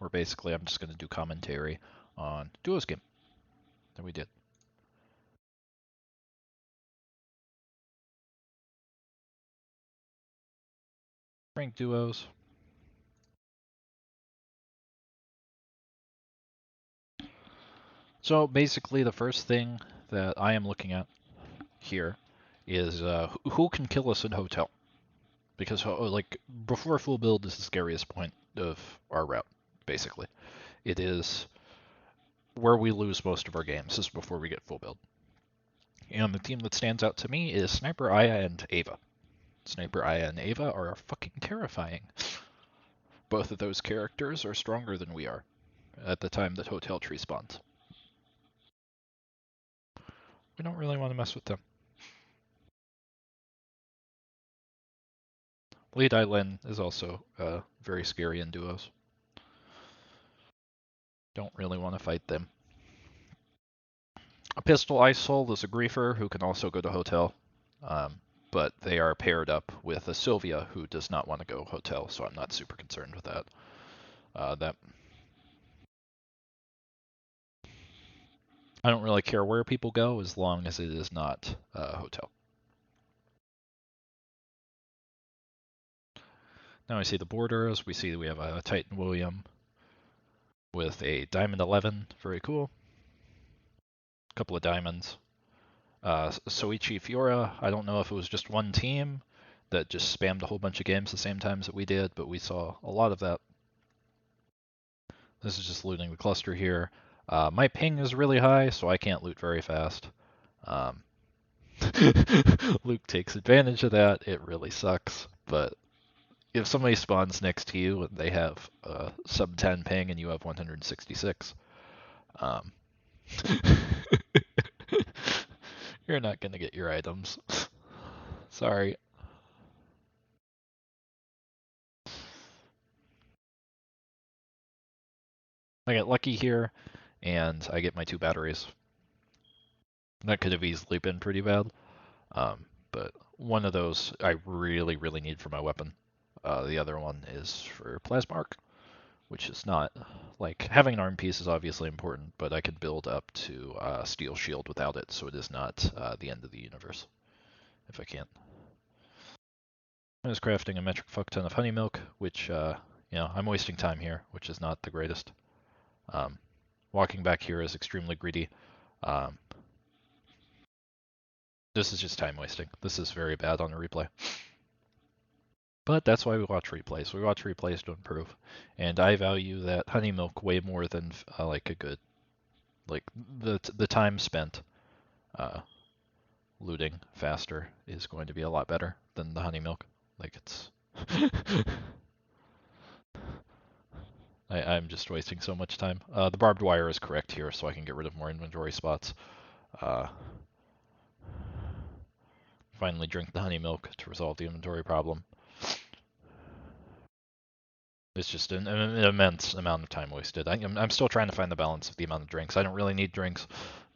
where basically I'm just going to do commentary on duos game that we did. Rank duos. So basically the first thing that I am looking at here is who can kill us in hotel. Because like before full build is the scariest point of our route, basically. It is where we lose most of our games, is before we get full build. And the team that stands out to me is Sniper, Aya, and Ava. Sniper, Aya, and Ava are fucking terrifying. Both of those characters are stronger than we are at the time that Hotel Tree spawns. We don't really want to mess with them. Lead Island is also very scary in duos. Don't really want to fight them. A Pistol Ice Soul is a griefer who can also go to Hotel, but they are paired up with a Sylvia who does not want to go Hotel, so I'm not super concerned with that. I don't really care where people go as long as it is not Hotel. Now we see the borders. We see we have a Titan William with a Diamond 11. Very cool. A couple of diamonds. Soichi Fiora, I don't know if it was just one team that just spammed a whole bunch of games the same times that we did, but we saw a lot of that. This is just looting the cluster here. My ping is really high, so I can't loot very fast. Luke takes advantage of that. It really sucks, but if somebody spawns next to you and they have sub 10 ping and you have 166, you're not going to get your items. Sorry. I get lucky here, and I get my 2 batteries. That could have easily been pretty bad, but one of those I really, really need for my weapon. The other one is for Plasma Arc, which is not, like, having an arm piece is obviously important, but I can build up to Steel Shield without it, so it is not the end of the universe, if I can't. I was crafting a metric fuck ton of honey milk, which, I'm wasting time here, which is not the greatest. Walking back here is extremely greedy. This is just time wasting. This is very bad on a replay. But that's why we watch replays. We watch replays to improve. And I value that honey milk way more than like a good, like the time spent looting faster is going to be a lot better than the honey milk. Like it's I'm just wasting so much time. The barbed wire is correct here, so I can get rid of more inventory spots. Finally drink the honey milk to resolve the inventory problem. It's just an immense amount of time wasted. I'm still trying to find the balance of the amount of drinks. I don't really need drinks,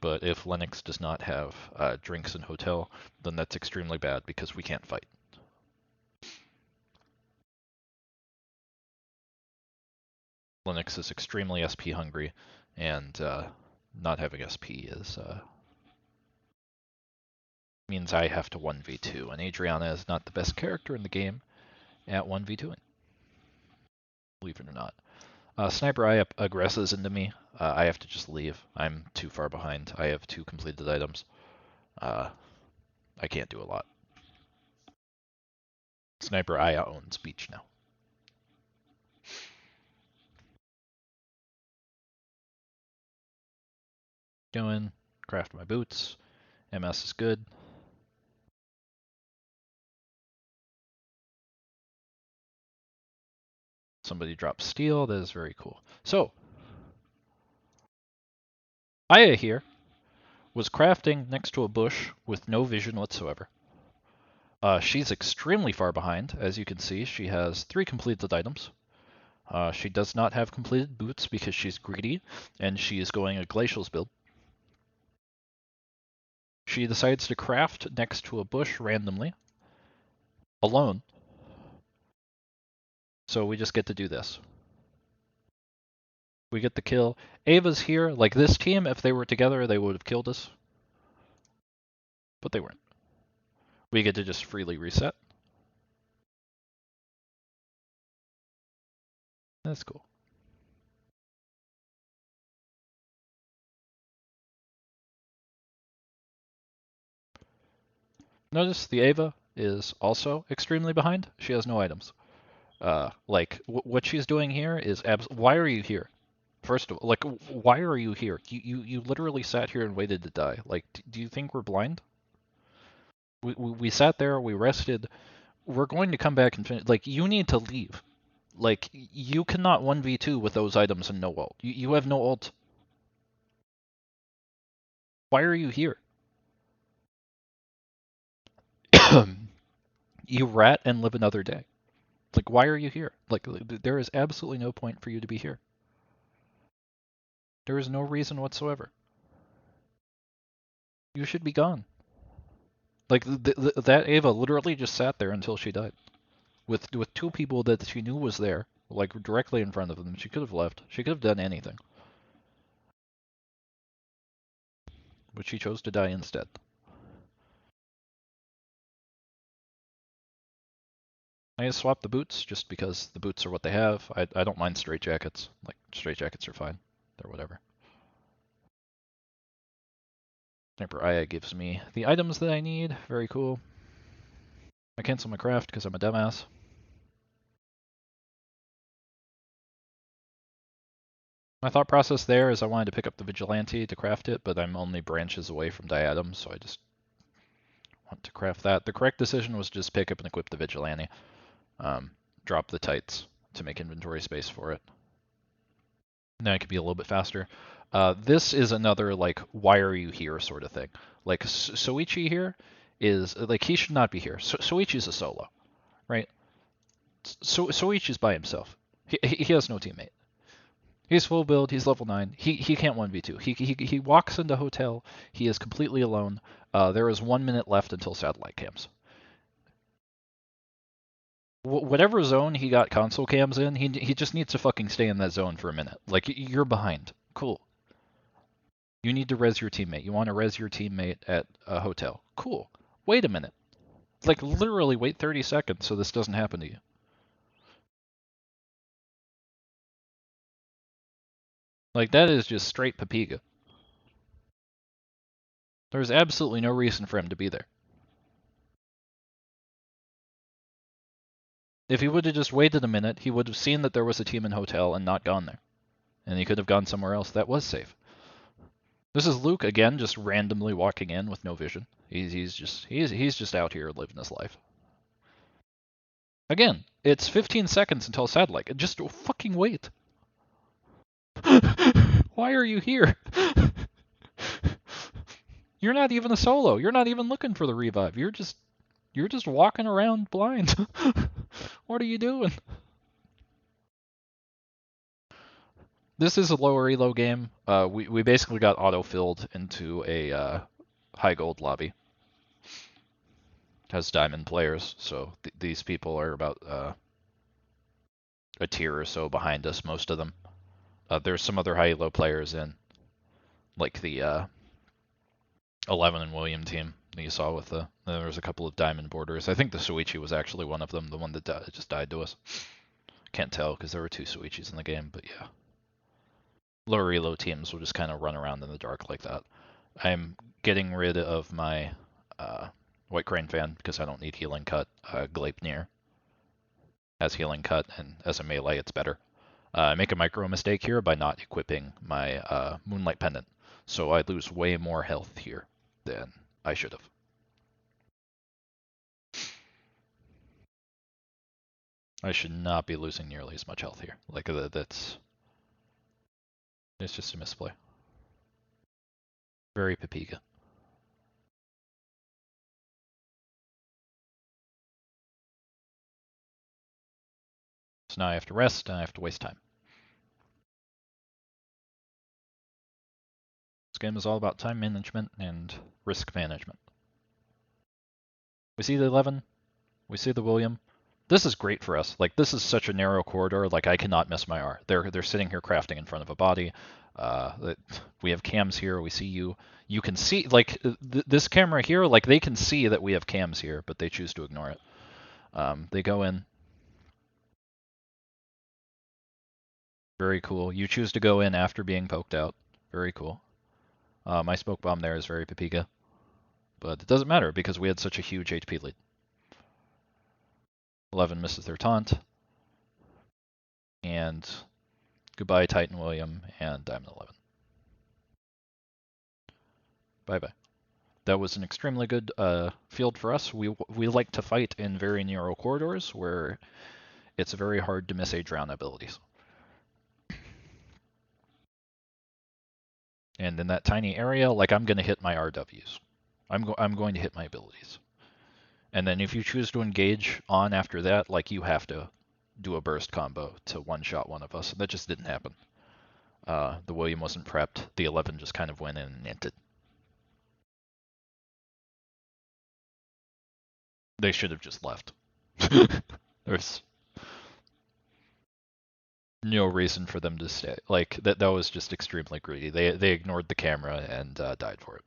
but if Lennox does not have drinks in Hotel, then that's extremely bad because we can't fight. Lennox is extremely SP hungry, and not having SP is means I have to 1v2, and Adriana is not the best character in the game at 1v2ing. Believe it or not. Sniper Eye aggresses into me. I have to just leave. I'm too far behind. I have 2 completed items. I can't do a lot. Sniper Aya owns beach now. Doing, craft my boots. MS is good. Somebody drops steel. That is very cool. So, Aya here was crafting next to a bush with no vision whatsoever. She's extremely far behind. As you can see, she has 3 completed items. She does not have completed boots because she's greedy, and she is going a Glacials build. She decides to craft next to a bush randomly, alone. So we just get to do this. We get the kill. Ava's here. Like this team, if they were together, they would have killed us. But they weren't. We get to just freely reset. That's cool. Notice the Ava is also extremely behind. She has no items. Like what she's doing here is why are you here? First of all, like why are you here? You literally sat here and waited to die. Like do you think we're blind? We sat there, we rested. We're going to come back and finish. Like you need to leave. Like you cannot 1v2 with those items and no ult. You have no ult. Why are you here? You rat and live another day. Like, why are you here? Like, there is absolutely no point for you to be here. There is no reason whatsoever. You should be gone. Like, that Ava literally just sat there until she died. With two people that she knew was there, like, directly in front of them. She could have left. She could have done anything. But she chose to die instead. I just swapped the boots just because the boots are what they have. I don't mind straight jackets. Like, straight jackets are fine. They're whatever. Sniper Aya gives me the items that I need. Very cool. I cancel my craft because I'm a dumbass. My thought process there is I wanted to pick up the Vigilante to craft it, but I'm only branches away from Diadem, so I just want to craft that. The correct decision was just pick up and equip the Vigilante. Drop the tights to make inventory space for it. Now it could be a little bit faster. This is another, like, why are you here sort of thing. Like, Soichi here is, like, he should not be here. Soichi's a solo, right? Soichi's by himself. He has no teammate. He's full build. He's level 9. He can't 1v2. He walks into hotel. He is completely alone. There is 1 minute left until satellite cams. Whatever zone he got console cams in, he just needs to fucking stay in that zone for a minute. Like, you're behind. Cool. You need to res your teammate. You want to res your teammate at a hotel. Cool. Wait a minute. Like, literally wait 30 seconds so this doesn't happen to you. Like, that is just straight Papiga. There's absolutely no reason for him to be there. If he would have just waited a minute, he would have seen that there was a team in hotel and not gone there. And he could have gone somewhere else that was safe. This is Luke again, just randomly walking in with no vision. He's just out here living his life. Again, it's 15 seconds until satellite. Just fucking wait. Why are you here? You're not even a solo. You're not even looking for the revive. You're just walking around blind. What are you doing? This is a lower elo game. We basically got auto-filled into a high gold lobby. Has diamond players, so these people are about a tier or so behind us, most of them. There's some other high elo players in, like the 11 and William team that you saw with there was a couple of diamond borders. I think the Soichi was actually one of them, the one that just died to us. Can't tell because there were 2 Soichis in the game, but yeah. Lower elo teams will just kind of run around in the dark like that. I'm getting rid of my White Crane fan because I don't need healing cut. Gleipnir has healing cut, and as a melee, it's better. I make a micro mistake here by not equipping my Moonlight Pendant, so I lose way more health here than I should have. I should not be losing nearly as much health here. Like, it's just a misplay. Very Papiga. So now I have to rest, and I have to waste time. This game is all about time management and risk management. We see the 11, we see the William. This is great for us. Like, this is such a narrow corridor. Like, I cannot miss my R. They're sitting here crafting in front of a body. We have cams here. We see you. You can see, like, this camera here, like, they can see that we have cams here, but they choose to ignore it. They go in. Very cool. You choose to go in after being poked out. Very cool. My smoke bomb there is very Papiga. But it doesn't matter because we had such a huge HP lead. 11 misses their taunt. And goodbye, Titan William and Diamond 11. Bye-bye. That was an extremely good field for us. We like to fight in very narrow corridors where it's very hard to miss a drown abilities. And in that tiny area, like, I'm going to hit my RWs. I'm going to hit my abilities. And then if you choose to engage on after that, like, you have to do a burst combo to one-shot one of us. That just didn't happen. The William wasn't prepped. The 11 just kind of went in and inted. They should have just left. There's no reason for them to stay. Like, that was just extremely greedy. They ignored the camera and died for it.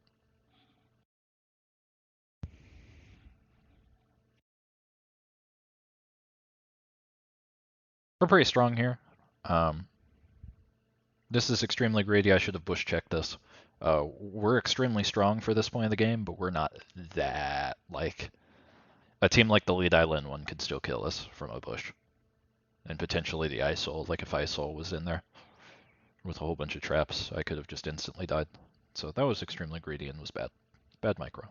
We're pretty strong here. This is extremely greedy. I should have bush checked this. We're extremely strong for this point of the game, but we're not that, like, a team like the Lead Island one could still kill us from a bush. And potentially the ISOL, like if ISOL was in there with a whole bunch of traps, I could have just instantly died. So that was extremely greedy and was bad. Bad micro.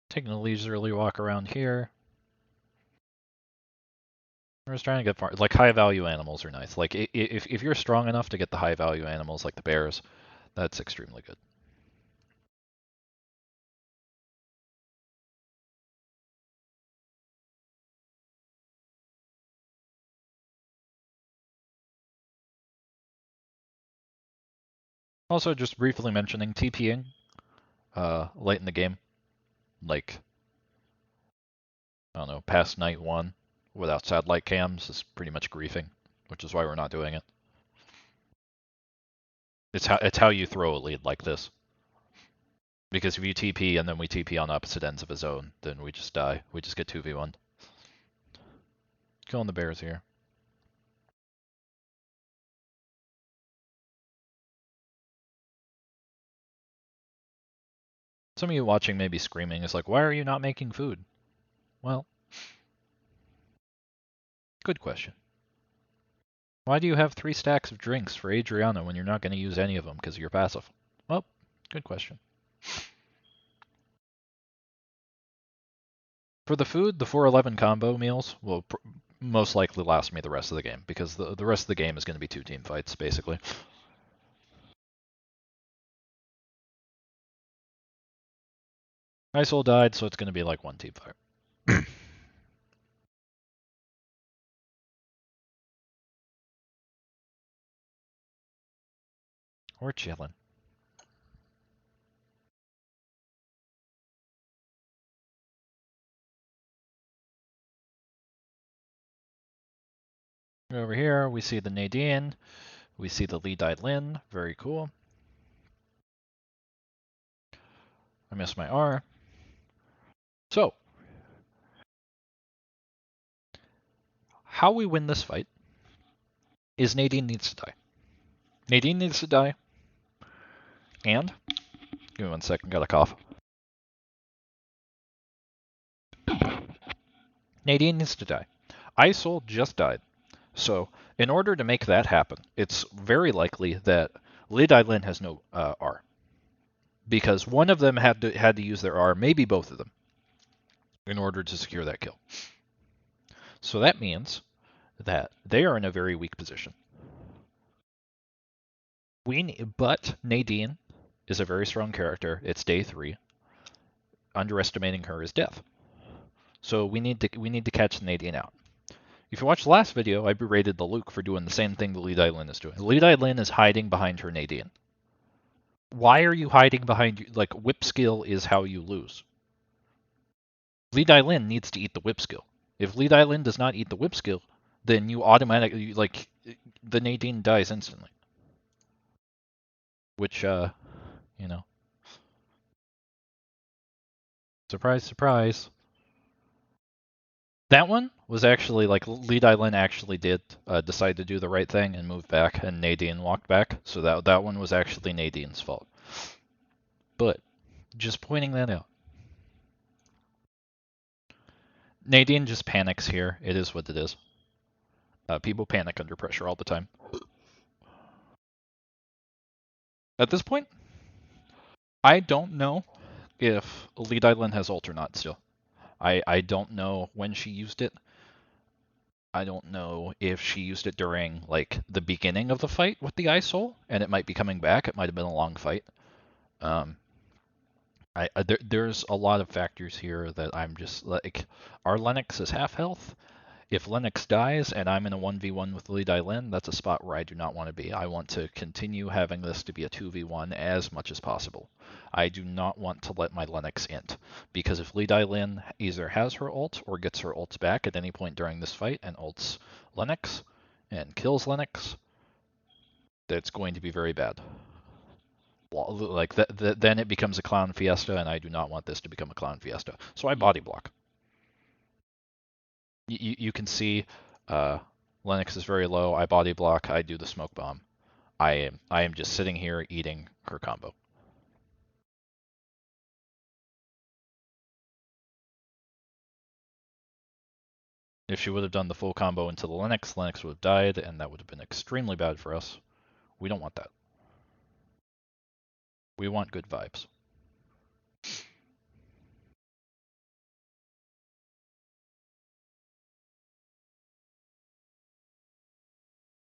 Taking a leisurely walk around here. We're just trying to get far. Like, high value animals are nice. Like, if you're strong enough to get the high value animals like the bears, that's extremely good. Also, just briefly mentioning TPing late in the game, like, I don't know, past night 1 without satellite cams is pretty much griefing, which is why we're not doing it. It's how you throw a lead like this. Because if you TP and then we TP on opposite ends of a zone, then we just die. We just get 2v1. Killing the bears here. Some of you watching may be screaming, is like, why are you not making food? Well, good question. Why do you have 3 stacks of drinks for Adriana when you're not going to use any of them because you're passive? Well, good question. For the food, the 411 combo meals will most likely last me the rest of the game because the rest of the game is going to be 2 team fights, basically. ISOL died, so it's going to be like 1 team fight. We're chilling. Over here, we see the Nadine. We see the Lee Dai Lin. Very cool. I missed my R. So, how we win this fight is Nadine needs to die. Nadine needs to die. And, give me 1 second, got a cough. Nadine needs to die. ISOL just died. So, in order to make that happen, it's very likely that Lee Dai Lin has no R. Because one of them had to use their R, maybe both of them, in order to secure that kill. So that means that they are in a very weak position. But Nadine is a very strong character. It's day 3. Underestimating her is death. So we need to catch Nadine out. If you watched the last video, I berated the Luke for doing the same thing the Li Dailin is doing. Li Dailin is hiding behind her Nadine. Why are you hiding behind you? Like, whip skill is how you lose. Li Dailin needs to eat the whip skill. If Li Dailin does not eat the whip skill, then you automatically, like, the Nadine dies instantly. Which, you know. Surprise, surprise. That one was actually, like, Li Dailin actually did decide to do the right thing and move back, and Nadine walked back. So that one was actually Nadine's fault. But, just pointing that out. Nadine just panics here. It is what it is. People panic under pressure all the time. At this point, I don't know if Lead Island has ult or not still. I don't know when she used it. I don't know if she used it during, like, the beginning of the fight with the Ice Soul, and it might be coming back. It might have been a long fight. There's a lot of factors here that I'm just, like, our Lennox is half health. If Lennox dies and I'm in a 1v1 with Li Dailin, that's a spot where I do not want to be. I want to continue having this to be a 2v1 as much as possible. I do not want to let my Lennox int, because if Li Dailin either has her ult or gets her ult back at any point during this fight and ults Lennox and kills Lennox, that's going to be very bad. Like, then it becomes a clown fiesta, and I do not want this to become a clown fiesta. So I body block. You can see Lennox is very low. I body block. I do the smoke bomb. I am just sitting here eating her combo. If she would have done the full combo into the Lennox, Lennox would have died, and that would have been extremely bad for us. We don't want that. We want good vibes.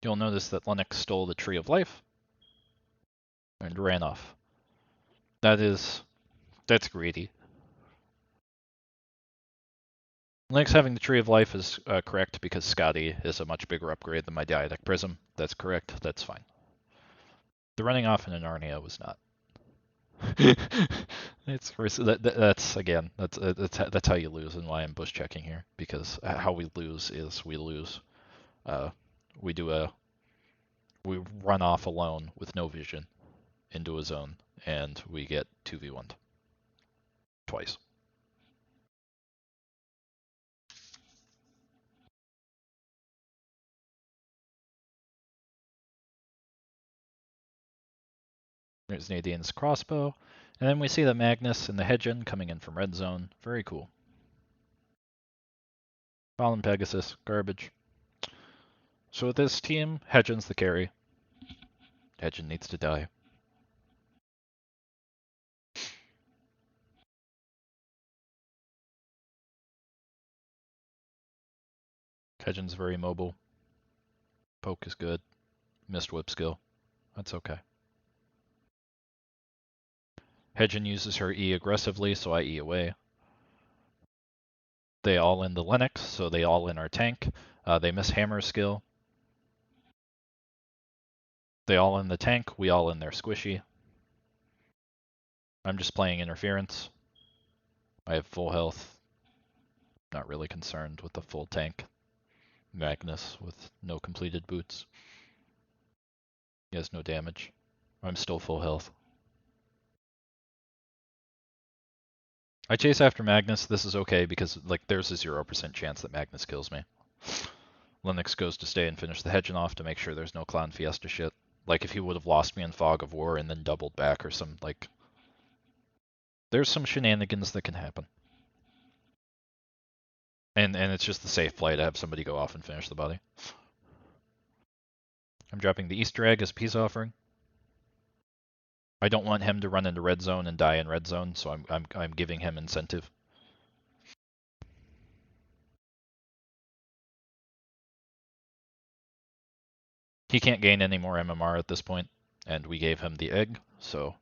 You'll notice that Lennox stole the Tree of Life and ran off. That's greedy. Lennox having the Tree of Life is correct because Scotty is a much bigger upgrade than my Diadetic Prism. That's correct. That's fine. The running off in an Narnia was not. That's again that's how you lose, and why I'm bush checking here, because how we lose is we lose. We run off alone with no vision into a zone, and we get 2v1'd twice. There's Nadine's crossbow, and then we see the Magnus and the Hedgen coming in from red zone. Very cool. Fallen Pegasus, garbage. So with this team, Hedgen's the carry. Hedgen needs to die. Hedgen's very mobile. Poke is good. Missed whip skill. That's okay. Hedgen uses her E aggressively, so I E away. They all in the Lennox, so they all in our tank. They miss Hammer skill. They all in the tank, we all in their squishy. I'm just playing interference. I have full health. Not really concerned with the full tank. Magnus with no completed boots. He has no damage. I'm still full health. I chase after Magnus. This is okay because, like, there's a 0% chance that Magnus kills me. Lennox goes to stay and finish the Hedgen off to make sure there's no Clown Fiesta shit. Like, if he would have lost me in Fog of War and then doubled back or some, like... There's some shenanigans that can happen. And it's just the safe play to have somebody go off and finish the body. I'm dropping the Easter egg as a peace offering. I don't want him to run into red zone and die in red zone, so I'm giving him incentive. He can't gain any more MMR at this point, and we gave him the egg, so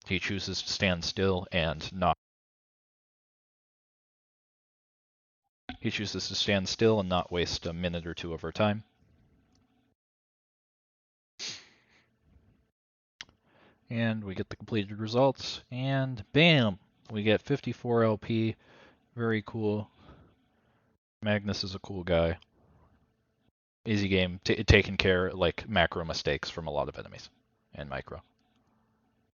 he chooses to stand still and not. He chooses to stand still and not waste a minute or two of our time. And we get the completed results, and bam! We get 54 LP. Very cool. Magnus is a cool guy. Easy game, taking care like macro mistakes from a lot of enemies and micro.